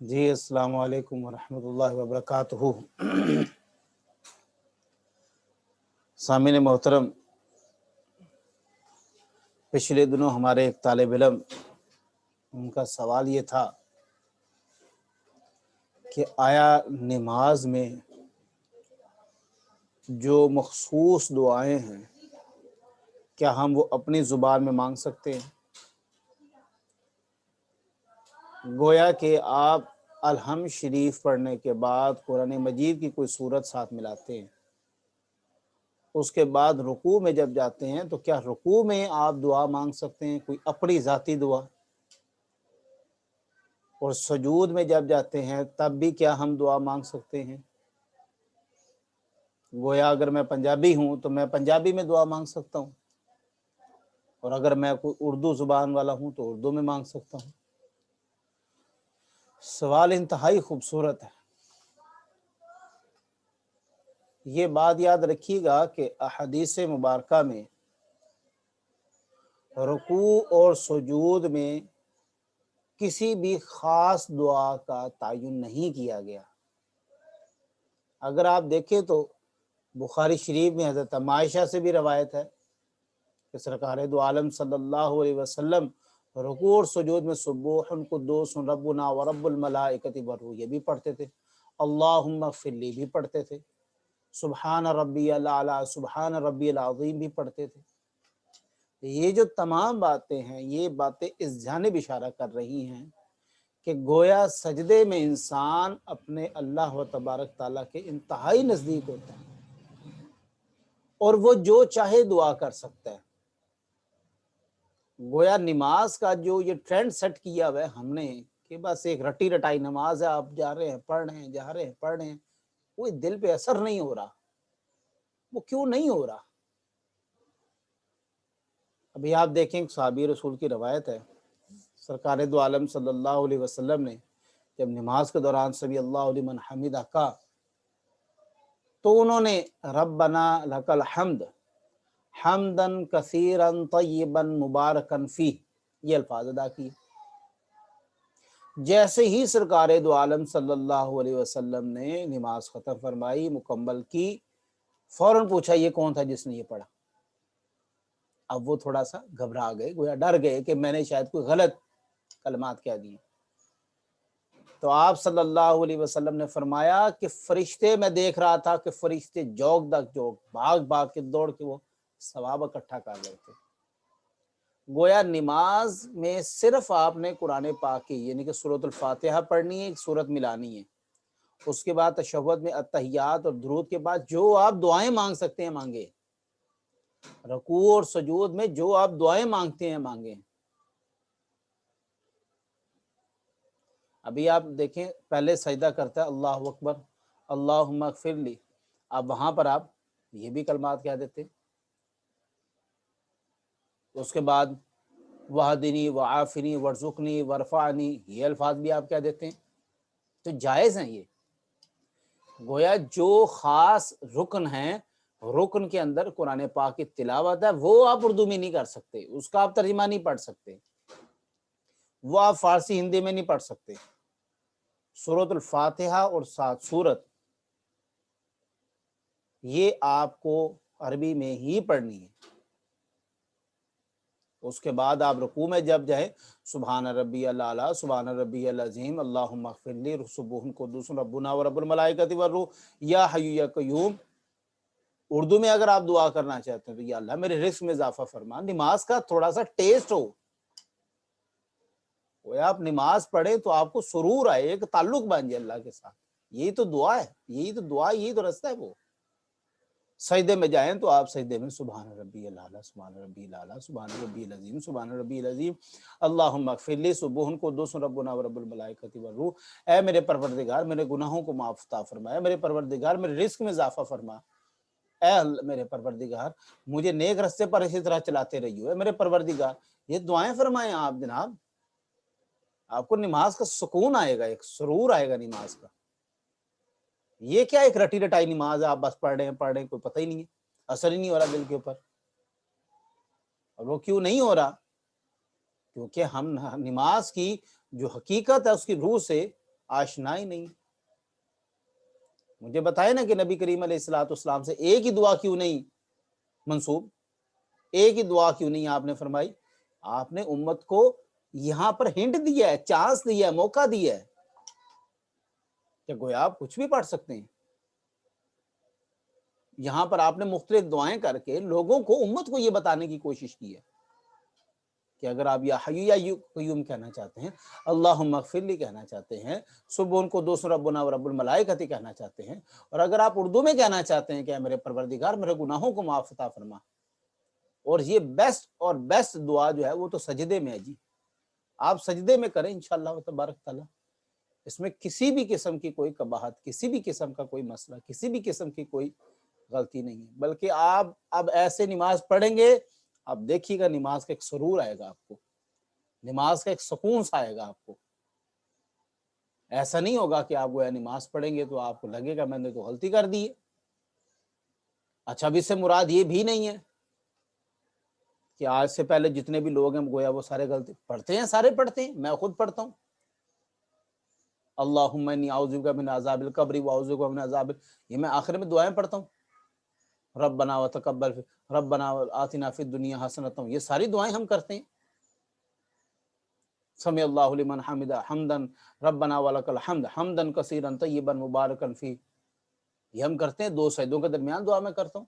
جی السلام علیکم ورحمۃ اللہ وبرکاتہ۔ سامعین محترم، پچھلے دنوں ہمارے ایک طالب علم، ان کا سوال یہ تھا کہ آیا نماز میں جو مخصوص دعائیں ہیں کیا ہم وہ اپنی زبان میں مانگ سکتے ہیں؟ گویا کہ آپ الحمد شریف پڑھنے کے بعد قرآن مجید کی کوئی سورت ساتھ ملاتے ہیں، اس کے بعد رکوع میں جب جاتے ہیں تو کیا رکوع میں آپ دعا مانگ سکتے ہیں، کوئی اپنی ذاتی دعا؟ اور سجود میں جب جاتے ہیں تب بھی کیا ہم دعا مانگ سکتے ہیں؟ گویا اگر میں پنجابی ہوں تو میں پنجابی میں دعا مانگ سکتا ہوں، اور اگر میں کوئی اردو زبان والا ہوں تو اردو میں مانگ سکتا ہوں۔ سوال انتہائی خوبصورت ہے۔ یہ بات یاد رکھیے گا کہ احادیث مبارکہ میں رکوع اور سجود میں کسی بھی خاص دعا کا تعین نہیں کیا گیا۔ اگر آپ دیکھیں تو بخاری شریف میں حضرت عائشہ سے بھی روایت ہے کہ سرکار دو عالم صلی اللہ علیہ وسلم رکوع اور سجود میں سبوح قدوس ربنا ورب الملائکۃ والروح یہ بھی پڑھتے تھے، اللہم اغفر لی بھی پڑھتے تھے، سبحان ربی الاعلیٰ سبحان ربی العظیم بھی پڑھتے تھے۔ یہ جو تمام باتیں ہیں، یہ باتیں اس جانب اشارہ کر رہی ہیں کہ گویا سجدے میں انسان اپنے اللہ و تبارک تعالیٰ کے انتہائی نزدیک ہوتا ہے، اور وہ جو چاہے دعا کر سکتا ہے۔ گویا نماز کا جو یہ ٹرینڈ سیٹ کیا ہوا ہے ہم نے کہ بس ایک رٹی رٹائی نماز ہے، آپ جا رہے ہیں پڑھ رہے ہیں، جا رہے ہیں پڑھ رہے ہیں، وہ دل پہ اثر نہیں ہو رہا۔ وہ کیوں نہیں ہو رہا؟ ابھی آپ دیکھیں صحابی رسول کی روایت ہے، سرکار دو عالم صلی اللہ علیہ وسلم نے جب نماز کے دوران سمی اللہ لمن حمیدہ کہا تو انہوں نے ربنا لک الحمد حمدن کثیرا طیبا مبارکا فیہ یہ الفاظ ادا کیے۔ جیسے ہی سرکار دو عالم صلی اللہ علیہ وسلم نے نماز ختم فرمائی، مکمل کی، فوراً پوچھا یہ کون تھا جس نے یہ پڑھا؟ اب وہ تھوڑا سا گھبرا گئے، گویا ڈر گئے کہ میں نے شاید کوئی غلط کلمات کہہ دیے۔ تو آپ صلی اللہ علیہ وسلم نے فرمایا کہ فرشتے، میں دیکھ رہا تھا کہ فرشتے جوگ در جوگ بھاگ بھاگ کے دوڑ کے وہ ثواب اکٹھا کر رہے تھے۔ گویا نماز میں صرف آپ نے قرآن پاک کی یعنی کہ سورۃ الفاتحہ پڑھنی ہے، ایک سورت ملانی ہے، اس کے بعد تشہد میں التحیات اور درود کے بعد جو آپ دعائیں مانگ سکتے ہیں مانگے، رکوع اور سجود میں جو آپ دعائیں مانگتے ہیں مانگے۔ ابھی آپ دیکھیں پہلے سجدہ کرتا ہے اللہ اکبر اللہم اغفر لی، اب وہاں پر آپ یہ بھی کلمات کہہ دیتے، اس کے بعد وحدنی وعافنی ورزقنی ورفعنی یہ الفاظ بھی آپ کہہ دیتے ہیں، تو جائز ہیں یہ۔ گویا جو خاص رکن ہیں، رکن کے اندر قرآن پاک کی تلاوت ہے، وہ آپ اردو میں نہیں کر سکتے، اس کا آپ ترجمہ نہیں پڑھ سکتے، وہ آپ فارسی ہندی میں نہیں پڑھ سکتے۔ سورۃ الفاتحہ اور 7 سورت یہ آپ کو عربی میں ہی پڑھنی ہے۔ اس کے بعد آپ رکوع میں جب جائیں سبحان ربی الاعلیٰ سبحان ربی العظیم اللہم اغفر لی سبوح قدوس ربنا ورب الملائکۃ والروح یا حی یا قیوم، اردو میں اگر آپ دعا کرنا چاہتے ہیں تو یا اللہ میرے رزق میں اضافہ فرما۔ نماز کا تھوڑا سا ٹیسٹ ہو، آپ نماز پڑھیں تو آپ کو سرور آئے، ایک تعلق بن جائے اللہ کے ساتھ۔ یہی تو دعا ہے، یہی تو دعا، یہی تو رستہ ہے۔ وہ سجدے میں جائیں تو آپ سجدے میں سبحان ربی الاعلیٰ سبحان ربی الاعلیٰ سبحان ربی العظیم سبحان ربی العظیم اللہم اغفر لی سبوح قدوس ربنا ورب الملائکۃ والروح، اے میرے پروردگار میرے گناہوں کو معاف عطا فرما، اے میرے پروردگار میرے رزق میں اضافہ فرما، اے میرے پروردگار مجھے نیک رستے پر اسی طرح چلاتے رہیو، اے میرے پروردگار۔ یہ دعائیں فرمائیں آپ جناب، آپ کو نماز کا سکون آئے گا، ایک سرور آئے گا نماز کا۔ یہ کیا ایک رٹی رٹائی نماز ہے، آپ بس پڑھ رہے ہیں کوئی پتہ ہی نہیں ہے، اثر ہی نہیں ہو رہا دل کے اوپر۔ اور وہ کیوں نہیں ہو رہا؟ کیونکہ ہم نماز کی جو حقیقت ہے اس کی روح سے آشنا ہی نہیں. مجھے بتائے نا کہ نبی کریم علیہ الصلوۃ والسلام سے ایک ہی دعا کیوں نہیں منسوب, ایک ہی دعا کیوں نہیں آپ نے فرمائی؟ آپ نے امت کو یہاں پر ہنٹ دیا ہے, چانس دیا ہے, موقع دیا ہے کہ گویا آپ کچھ بھی پڑھ سکتے ہیں. یہاں پر آپ نے مختلف دعائیں کر کے لوگوں کو, امت کو یہ بتانے کی کوشش کی ہے کہ اگر آپ یا حی یا قیوم کہنا چاہتے ہیں, اللہم اغفر لی کہنا چاہتے ہیں, سبحان قدوس ربنا و رب الملائکۃ کہنا چاہتے ہیں, اور اگر آپ اردو میں کہنا چاہتے ہیں کہ اے میرے پروردگار میرے گناہوں کو معاف عطا فرما, اور یہ بیسٹ اور بیسٹ دعا جو ہے وہ تو سجدے میں ہے جی. آپ سجدے میں کریں انشاءاللہ تبارک تعالیٰ, اس میں کسی بھی قسم کی کوئی قباحت, کسی بھی قسم کا کوئی مسئلہ, کسی بھی قسم کی کوئی غلطی نہیں ہے. بلکہ آپ اب ایسے نماز پڑھیں گے, آپ دیکھیے گا نماز کا ایک سرور آئے گا آپ کو, نماز کا ایک سکون سا آئے گا آپ کو. ایسا نہیں ہوگا کہ آپ گویا نماز پڑھیں گے تو آپ کو لگے گا میں نے تو غلطی کر دی ہے. اچھا, اب اس سے مراد یہ بھی نہیں ہے کہ آج سے پہلے جتنے بھی لوگ ہیں گویا وہ سارے غلطی پڑھتے ہیں, سارے پڑھتے ہیں, میں خود پڑھتا ہوں. اللہم انی اعوذ بک من عذاب القبر واعوذ بک من عذاب, یہ میں آخر میں دعائیں پڑھتا ہوں. ربنا وتقبل, ربنا آتنا فی الدنیا حسنۃ, یہ ساری دعائیں ہم کرتے ہیں. سمع اللہ لمن حمدہ حمدا ربنا ولک الحمد حمدا کثیرا طیبا مبارکا فیہ, یہ ہم کرتے ہیں. 2 سجدوں کے درمیان دعا میں کرتا ہوں,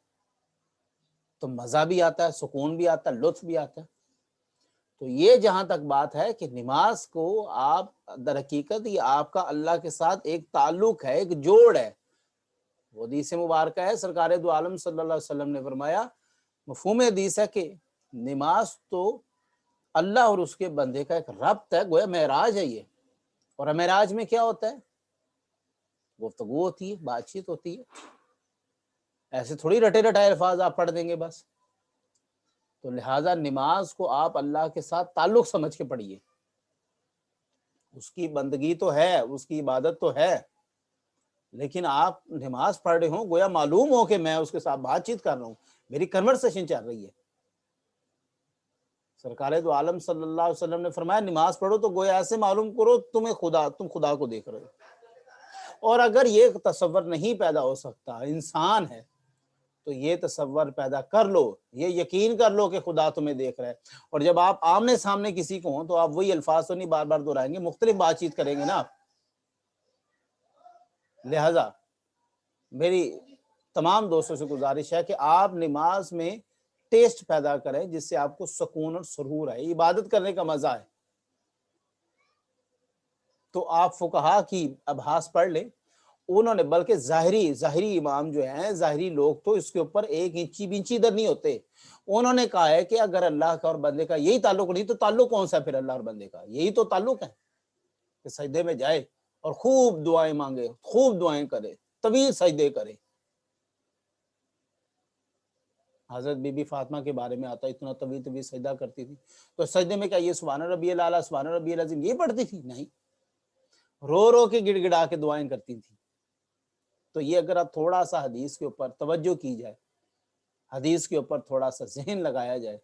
تو مزہ بھی آتا ہے, سکون بھی آتا ہے, لطف بھی آتا ہے. تو یہ جہاں تک بات ہے کہ نماز کو آپ در حقیقت یہ آپ کا اللہ کے ساتھ ایک تعلق ہے, ایک جوڑ ہے. وہ حدیث مبارکہ ہے, سرکار دو عالم صلی اللہ علیہ وسلم نے فرمایا, مفہوم حدیث ہے کہ نماز تو اللہ اور اس کے بندے کا ایک ربط ہے, گویا معراج ہے یہ. اور معراج میں کیا ہوتا ہے؟ گفتگو ہوتی ہے, بات چیت ہوتی ہے. ایسے تھوڑی رٹے رٹائے الفاظ آپ پڑھ دیں گے بس. تو لہٰذا نماز کو آپ اللہ کے ساتھ تعلق سمجھ کے پڑھیے. اس کی بندگی تو ہے, اس کی عبادت تو ہے, لیکن آپ نماز پڑھ رہے ہوں گویا معلوم ہو کہ میں اس کے ساتھ بات چیت کر رہا ہوں, میری کنورسیشن چل رہی ہے. سرکار دو عالم صلی اللہ علیہ وسلم نے فرمایا نماز پڑھو تو گویا ایسے معلوم کرو تم خدا کو دیکھ رہے ہو. اور اگر یہ تصور نہیں پیدا ہو سکتا, انسان ہے, تو یہ تصور پیدا کر لو, یہ یقین کر لو کہ خدا تمہیں دیکھ رہا ہے. اور جب آپ آمنے سامنے کسی کو ہوں تو آپ وہی الفاظ تو نہیں بار بار دہرائیں گے, مختلف بات چیت کریں گے نا. لہذا میری تمام دوستوں سے گزارش ہے کہ آپ نماز میں ٹیسٹ پیدا کریں جس سے آپ کو سکون اور سرور ہے, عبادت کرنے کا مزہ ہے. تو آپ فقہا کی ابحاث پڑھ لیں, انہوں نے بلکہ ظاہری امام جو ہیں, ظاہری لوگ تو اس کے اوپر ایک انچی بنچی ادھر نہیں ہوتے. انہوں نے کہا ہے کہ اگر اللہ کا اور بندے کا یہی تعلق نہیں تو تعلق کون سا ہے پھر اللہ اور بندے کا؟ یہی تو تعلق ہے کہ سجدے میں جائے اور خوب دعائیں مانگے, خوب دعائیں کرے, طویل سجدے کرے. حضرت بی بی فاطمہ کے بارے میں آتا, اتنا طویل سجدہ کرتی تھی. تو سجدے میں کیا یہ سبحان ربی الاعلیٰ سبحان ربی العظیم یہ پڑھتی تھی؟ نہیں, رو رو کے گڑ گڑا کے دعائیں کرتی تھی. تو یہ اگر آپ تھوڑا سا حدیث کے اوپر توجہ کی جائے, حدیث کے اوپر تھوڑا سا ذہن لگایا جائے,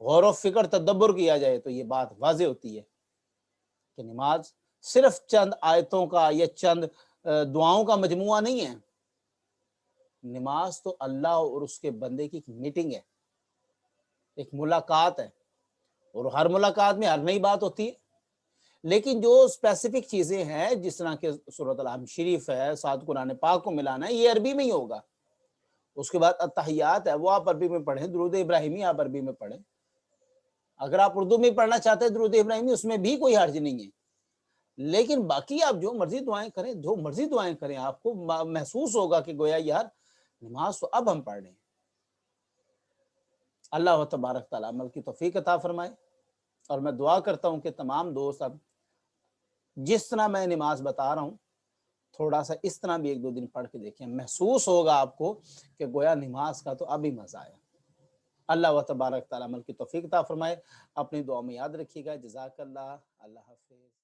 غور و فکر تدبر کیا جائے, تو یہ بات واضح ہوتی ہے کہ نماز صرف چند آیتوں کا یا چند دعاؤں کا مجموعہ نہیں ہے. نماز تو اللہ اور اس کے بندے کی ایک میٹنگ ہے, ایک ملاقات ہے. اور ہر ملاقات میں ہر نئی بات ہوتی ہے, لیکن جو اسپیسیفک چیزیں ہیں جس طرح کہ سورۃ العام شریف ہے, ساتھ قرآن پاک کو ملانا ہے, یہ عربی میں ہی ہوگا. اس کے بعد التحیات ہے, وہ آپ عربی میں پڑھیں. درود ابراہیمی آپ عربی میں پڑھیں. اگر آپ اردو میں پڑھنا چاہتے ہیں درود ابراہیمی, اس میں بھی کوئی حرج نہیں ہے. لیکن باقی آپ جو مرضی دعائیں کریں, جو مرضی دعائیں کریں, آپ کو محسوس ہوگا کہ گویا یار نماز تو اب ہم پڑھ رہے ہیں. اللہ تبارک تعالیٰ عمل کی توفیق عطا فرمائے. اور میں دعا کرتا ہوں کہ تمام دوست اب جس طرح میں نماز بتا رہا ہوں تھوڑا سا اس طرح بھی 1-2 دن پڑھ کے دیکھیں, محسوس ہوگا آپ کو کہ گویا نماز کا تو ابھی مزہ آیا. اللہ تبارک تعالیٰ عمل کی توفیق عطا فرمائے. اپنی دعا میں یاد رکھیے گا. جزاک اللہ. اللہ حافظ.